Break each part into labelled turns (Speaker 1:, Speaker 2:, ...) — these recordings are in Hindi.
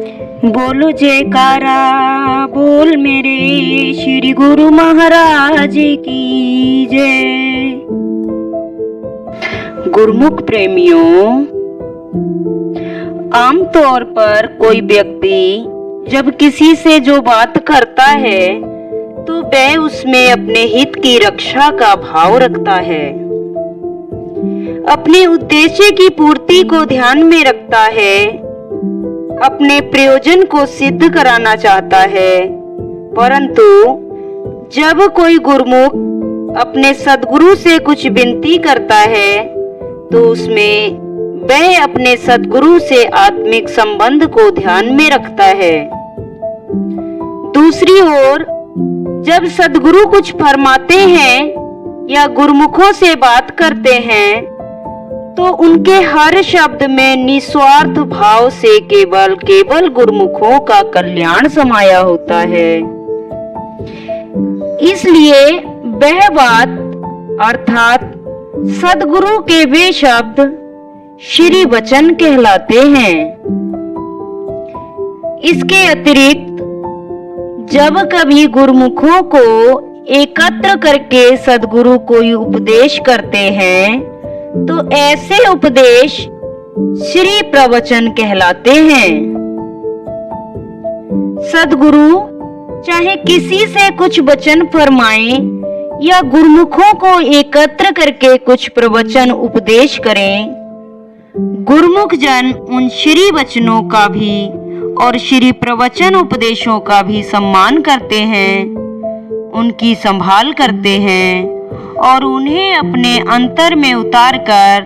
Speaker 1: बोलो जयकारा बोल मेरे श्री गुरु महाराज की जय। गुरुमुख प्रेमियों, आमतौर पर कोई व्यक्ति जब किसी से जो बात करता है तो वह उसमें अपने हित की रक्षा का भाव रखता है, अपने उद्देश्य की पूर्ति को ध्यान में रखता है, अपने प्रयोजन को सिद्ध कराना चाहता है। परंतु जब कोई गुरुमुख अपने सद्गुरु से कुछ विनती करता है तो उसमें वह अपने सद्गुरु से आत्मिक संबंध को ध्यान में रखता है। दूसरी ओर जब सद्गुरु कुछ फरमाते हैं या गुरुमुखों से बात करते हैं तो उनके हर शब्द में निस्वार्थ भाव से केवल गुरुमुखों का कल्याण समाया होता है। इसलिए वह बात अर्थात सद्गुरु के वे शब्द श्री वचन कहलाते हैं। इसके अतिरिक्त जब कभी गुरुमुखों को एकत्र करके सद्गुरु कोई उपदेश करते हैं तो ऐसे उपदेश श्री प्रवचन कहलाते हैं। सद्गुरु चाहे किसी से कुछ वचन फरमाएं या गुरुमुखों को एकत्र करके कुछ प्रवचन उपदेश करें, गुरुमुख जन उन श्री वचनों का भी और श्री प्रवचन उपदेशों का भी सम्मान करते हैं, उनकी संभाल करते हैं और उन्हें अपने अंतर में उतार कर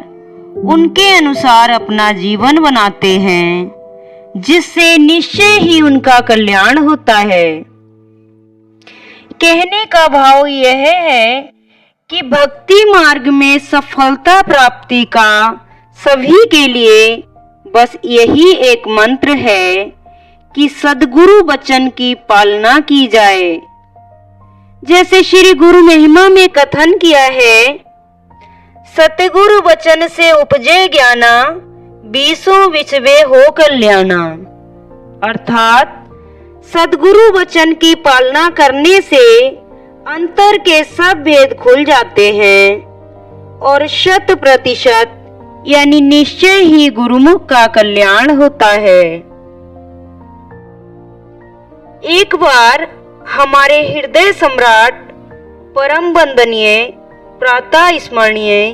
Speaker 1: उनके अनुसार अपना जीवन बनाते हैं, जिससे निश्चय ही उनका कल्याण होता है। कहने का भाव यह है कि भक्ति मार्ग में सफलता प्राप्ति का सभी के लिए बस यही एक मंत्र है कि सद्गुरु वचन की पालना की जाए। जैसे श्री गुरु महिमा में कथन किया है, सतगुरु वचन से उपजे ज्ञाना, बीसों विचवे हो कल्याणा। अर्थात सद्गुरु वचन की पालना करने से अंतर के सब भेद खुल जाते हैं और 100% यानी निश्चय ही गुरुमुख का कल्याण होता है। एक बार हमारे हृदय सम्राट परम वंदनीय प्रातः स्मरणीय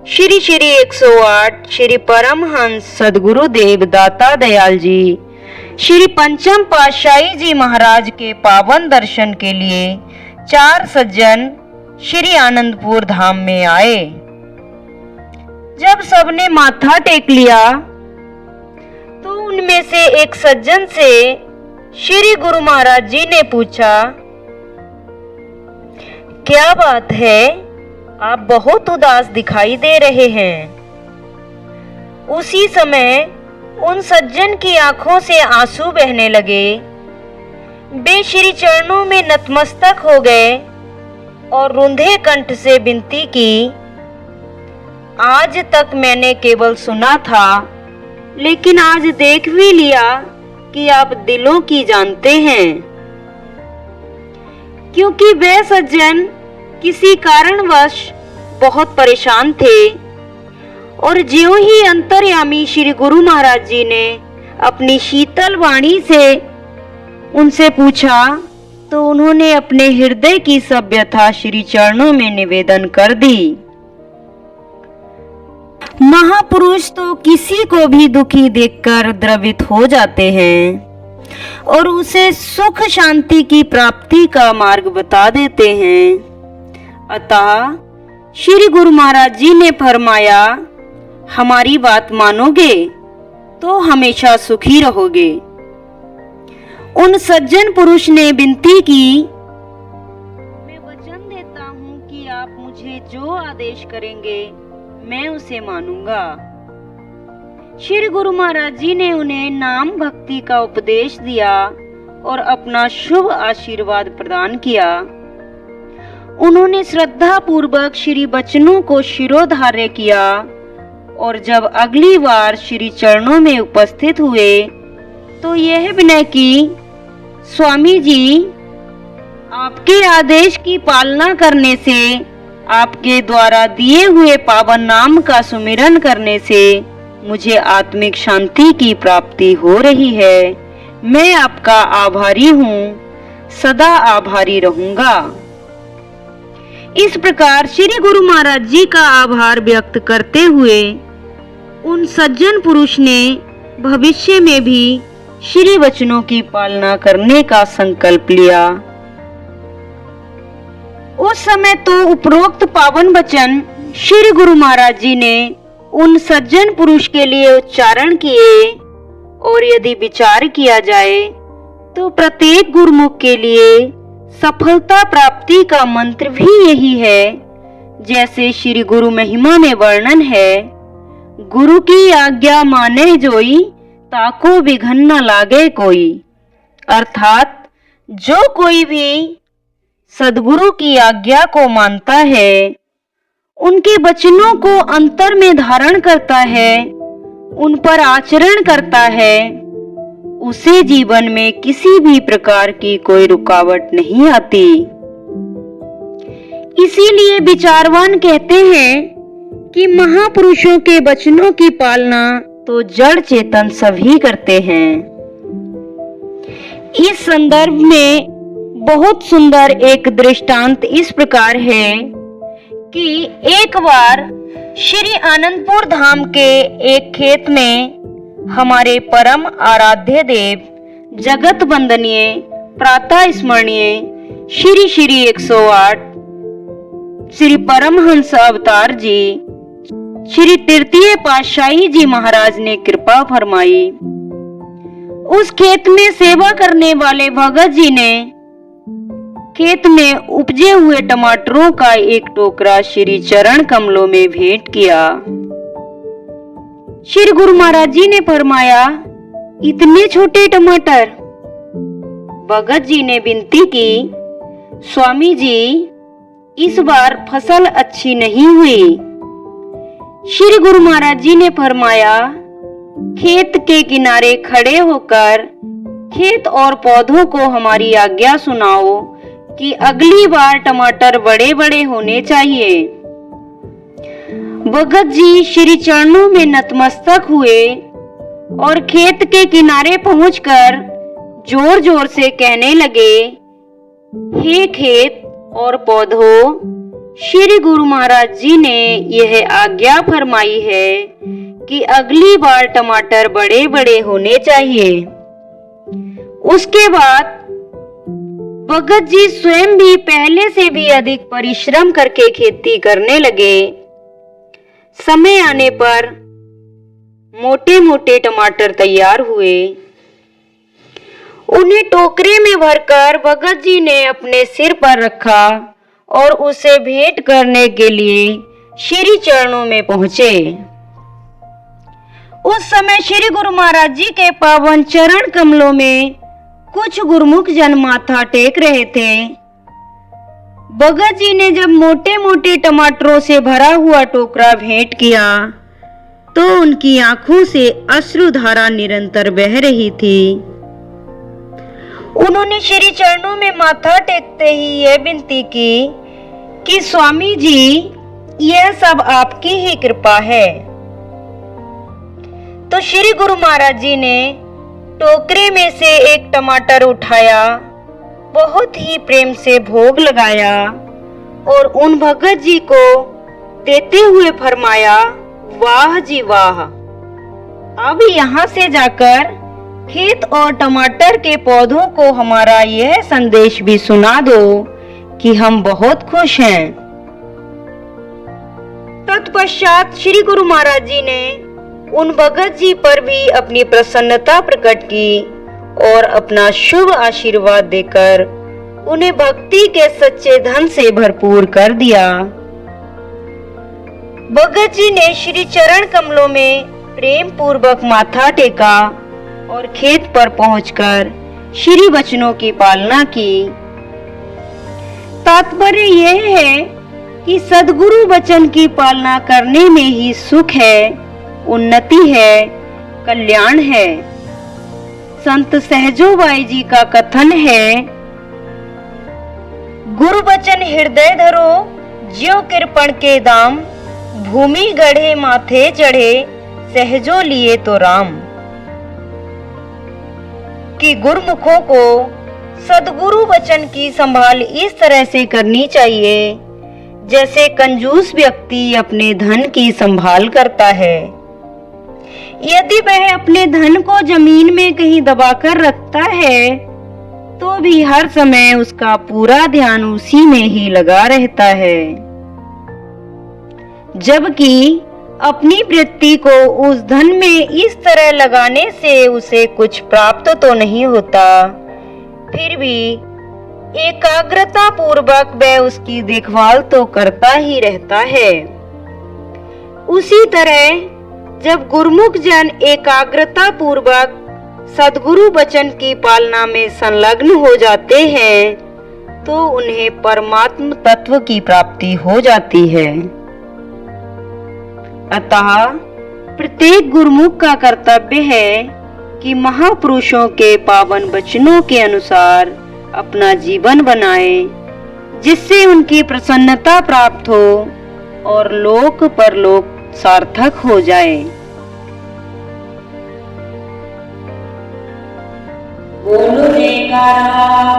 Speaker 1: श्री श्री 108 श्री परमहंस सद्गुरु देव दाता दयाल जी श्री पंचम पातशाही जी महाराज के पावन दर्शन के लिए 4 सज्जन श्री आनंदपुर धाम में आए। जब सबने माथा टेक लिया तो उनमें से एक सज्जन से श्री गुरु महाराज जी ने पूछा, क्या बात है, आप बहुत उदास दिखाई दे रहे हैं। उसी समय उन सज्जन की आंखों से आंसू बहने लगे। वे श्री चरणों में नतमस्तक हो गए और रुंधे कंठ से विनती की, आज तक मैंने केवल सुना था, लेकिन आज देख भी लिया कि आप दिलों की जानते हैं। क्योंकि वे सज्जन किसी कारणवश बहुत परेशान थे और ज्यों ही अंतर्यामी श्री गुरु महाराज जी ने अपनी शीतल वाणी से उनसे पूछा तो उन्होंने अपने हृदय की सब व्यथा श्री चरणों में निवेदन कर दी। महापुरुष तो किसी को भी दुखी देखकर द्रवित हो जाते हैं और उसे सुख शांति की प्राप्ति का मार्ग बता देते हैं। अतः श्री गुरु महाराज जी ने फरमाया, हमारी बात मानोगे तो हमेशा सुखी रहोगे। उन सज्जन पुरुष ने विनती की, मैं वचन देता हूँ कि आप मुझे जो आदेश करेंगे मैं उसे मानूंगा। श्री गुरु महाराज जी ने उन्हें नाम भक्ति का उपदेश दिया और अपना शुभ आशीर्वाद प्रदान किया। उन्होंने श्रद्धा पूर्वक श्री वचनों को शिरोधार्य किया और जब अगली बार श्री चरणों में उपस्थित हुए तो यह विनय की स्वामी जी, आपके आदेश की पालना करने से, आपके द्वारा दिए हुए पावन नाम का सुमिरन करने से मुझे आत्मिक शांति की प्राप्ति हो रही है। मैं आपका आभारी हूँ, सदा आभारी रहूंगा। इस प्रकार श्री गुरु महाराज जी का आभार व्यक्त करते हुए उन सज्जन पुरुष ने भविष्य में भी श्री वचनों की पालना करने का संकल्प लिया। उस समय तो उपरोक्त पावन वचन श्री गुरु महाराज जी ने उन सज्जन पुरुष के लिए उच्चारण किए, और यदि विचार किया जाए तो प्रत्येक गुरुमुख के लिए सफलता प्राप्ति का मंत्र भी यही है। जैसे श्री गुरु महिमा में वर्णन है, गुरु की आज्ञा माने जोई, ताको विघन न लागे कोई। अर्थात जो कोई भी सद्गुरु की आज्ञा को मानता है, उनके वचनों को अंतर में धारण करता है, उन पर आचरण करता है, उसे जीवन में किसी भी प्रकार की कोई रुकावट नहीं आती। इसीलिए विचारवान कहते हैं कि महापुरुषों के वचनों की पालना तो जड़ चेतन सभी करते हैं। इस संदर्भ में बहुत सुंदर एक दृष्टांत इस प्रकार है कि एक बार श्री आनंदपुर धाम के एक खेत में हमारे परम आराध्य देव, जगत वंदनीय, प्रातः स्मरणीय श्री श्री 108 श्री परमहंस अवतार जी, श्री तृतीय पातशाही जी महाराज ने कृपा फरमाई। उस खेत में सेवा करने वाले भगत जी ने खेत में उपजे हुए टमाटरों का एक टोकरा श्री चरण कमलों में भेंट किया। श्री गुरु महाराज जी ने फरमाया, इतने छोटे टमाटर? भगत जी ने विनती की, स्वामी जी, इस बार फसल अच्छी नहीं हुई। श्री गुरु महाराज जी ने फरमाया, खेत के किनारे खड़े होकर खेत और पौधों को हमारी आज्ञा सुनाओ कि अगली बार टमाटर बड़े बड़े होने चाहिए। भगत जी श्री चरणों में नतमस्तक हुए और खेत के किनारे पहुंचकर जोर जोर से कहने लगे, हे खेत और पौधों, श्री गुरु महाराज जी ने यह आज्ञा फरमाई है कि अगली बार टमाटर बड़े बड़े होने चाहिए। उसके बाद भगत जी स्वयं भी पहले से भी अधिक परिश्रम करके खेती करने लगे। समय आने पर मोटे मोटे टमाटर तैयार हुए। उन्हें टोकरे में भरकर भगत जी ने अपने सिर पर रखा और उसे भेंट करने के लिए श्री चरणों में पहुंचे। उस समय श्री गुरु महाराज जी के पावन चरण कमलों में कुछ गुरुमुख जन माथा टेक रहे थे। भगत जी ने जब मोटे मोटे टमाटरों से भरा हुआ टोकरा भेंट किया तो उनकी आंखों से अश्रुधारा निरंतर बह रही थी। उन्होंने श्री चरणों में माथा टेकते ही यह विनती की कि स्वामी जी, यह सब आपकी ही कृपा है। तो श्री गुरु महाराज जी ने टोकरे में से एक टमाटर उठाया, बहुत ही प्रेम से भोग लगाया और उन भगत जी को देते हुए फरमाया, वाह जी वाह, अब यहाँ से जाकर खेत और टमाटर के पौधों को हमारा यह संदेश भी सुना दो कि हम बहुत खुश हैं। तत्पश्चात श्री गुरु महाराज जी ने उन भगत जी पर भी अपनी प्रसन्नता प्रकट की और अपना शुभ आशीर्वाद देकर उन्हें भक्ति के सच्चे धन से भरपूर कर दिया। भगत जी ने श्री चरण कमलों में प्रेम पूर्वक माथा टेका और खेत पर पहुंचकर श्री वचनों की पालना की। तात्पर्य यह है कि सद्गुरु वचन की पालना करने में ही सुख है, उन्नति है, कल्याण है। संत सहजोबाई जी का कथन है, गुरु बचन हृदय धरो ज्यों कृपण के दाम, भूमि गढ़े माथे चढ़े सहजो लिए तो राम। कि गुरुमुखों को सदगुरु वचन की संभाल इस तरह से करनी चाहिए जैसे कंजूस व्यक्ति अपने धन की संभाल करता है। यदि वह अपने धन को जमीन में कहीं दबाकर रखता है तो भी हर समय उसका पूरा ध्यान उसी में ही लगा रहता है, जबकि अपनी वृत्ति को उस धन में इस तरह लगाने से उसे कुछ प्राप्त तो नहीं होता, फिर भी एकाग्रता पूर्वक वह उसकी देखभाल तो करता ही रहता है। उसी तरह जब गुरुमुख जन एकाग्रता पूर्वक सद्गुरु वचन की पालना में संलग्न हो जाते हैं तो उन्हें परमात्म तत्व की प्राप्ति हो जाती है। अतः प्रत्येक गुरुमुख का कर्तव्य है कि महापुरुषों के पावन वचनों के अनुसार अपना जीवन बनाए, जिससे उनकी प्रसन्नता प्राप्त हो और लोक परलोक सार्थक हो जाए। बोलो जयकारा।